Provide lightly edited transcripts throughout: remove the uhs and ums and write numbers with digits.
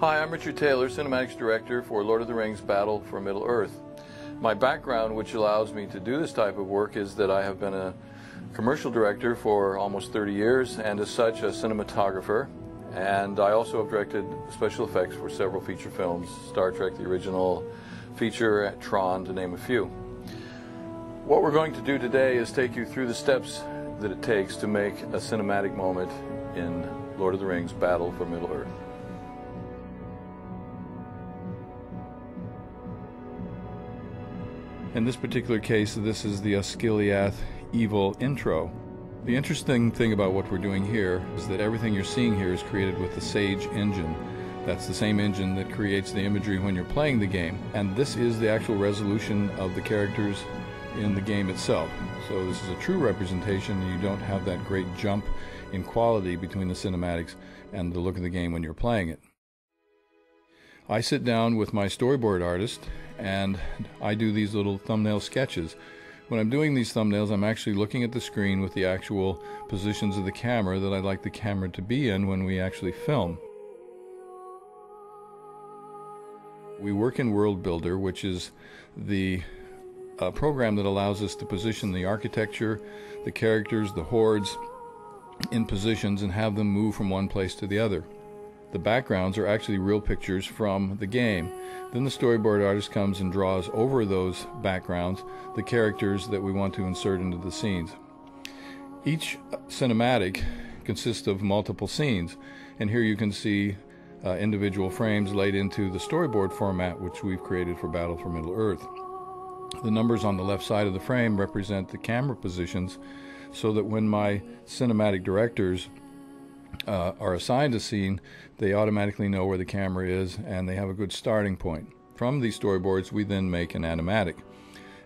Hi, I'm Richard Taylor, Cinematics Director for Lord of the Rings Battle for Middle-earth. My background, which allows me to do this type of work, is that I have been a commercial director for almost 30 years and as such a cinematographer. And I also have directed special effects for several feature films, Star Trek, the original feature, Tron, to name a few. What we're going to do today is take you through the steps that it takes to make a cinematic moment in Lord of the Rings Battle for Middle-earth. In this particular case, this is the Osgiliath evil intro. The interesting thing about what we're doing here is that everything you're seeing here is created with the Sage engine. That's the same engine that creates the imagery when you're playing the game. And this is the actual resolution of the characters in the game itself. So this is a true representation, and you don't have that great jump in quality between the cinematics and the look of the game when you're playing it. I sit down with my storyboard artist and I do these little thumbnail sketches. When I'm doing these thumbnails, I'm actually looking at the screen with the actual positions of the camera that I'd like the camera to be in when we actually film. We work in World Builder, which is the program that allows us to position the architecture, the characters, the hordes in positions and have them move from one place to the other. The backgrounds are actually real pictures from the game. Then the storyboard artist comes and draws over those backgrounds the characters that we want to insert into the scenes. Each cinematic consists of multiple scenes, and here you can see individual frames laid into the storyboard format which we've created for Battle for Middle-earth. The numbers on the left side of the frame represent the camera positions, so that when my cinematic directors are assigned a scene, they automatically know where the camera is and they have a good starting point. From these storyboards we then make an animatic.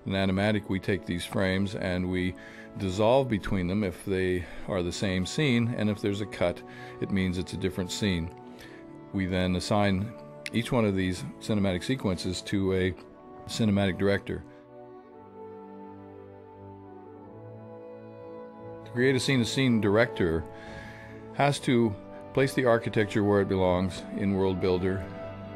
An animatic, we take these frames and we dissolve between them if they are the same scene, and if there's a cut it means it's a different scene. We then assign each one of these cinematic sequences to a cinematic director. To create a scene director has to place the architecture where it belongs in World Builder,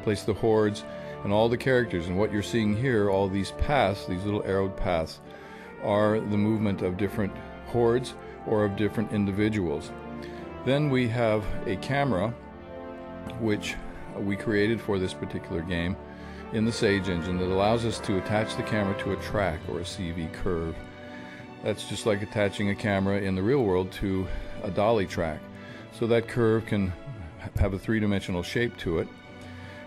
place the hordes and all the characters, and what you're seeing here, all these paths, these little arrowed paths, are the movement of different hordes or of different individuals. Then we have a camera which we created for this particular game in the Sage engine that allows us to attach the camera to a track or a CV curve. That's just like attaching a camera in the real world to a dolly track. So that curve can have a three-dimensional shape to it,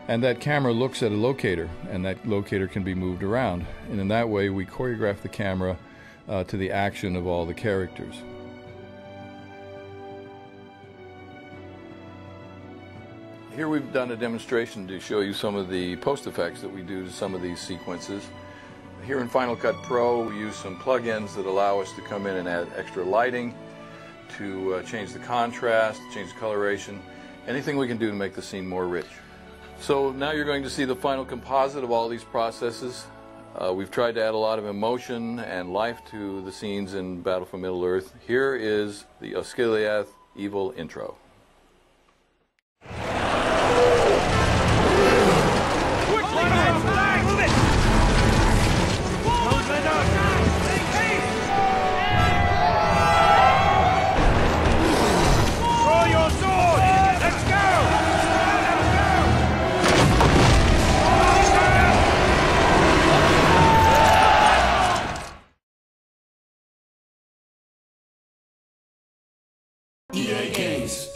and that camera looks at a locator, and that locator can be moved around, and in that way we choreograph the camera to the action of all the characters. Here we've done a demonstration to show you some of the post effects that we do to some of these sequences. Here in Final Cut Pro we use some plugins that allow us to come in and add extra lighting, to change the contrast, change the coloration, anything we can do to make the scene more rich. So now you're going to see the final composite of all these processes. We've tried to add a lot of emotion and life to the scenes in Battle for Middle-earth. Here is the Osgiliath evil intro. EA Games.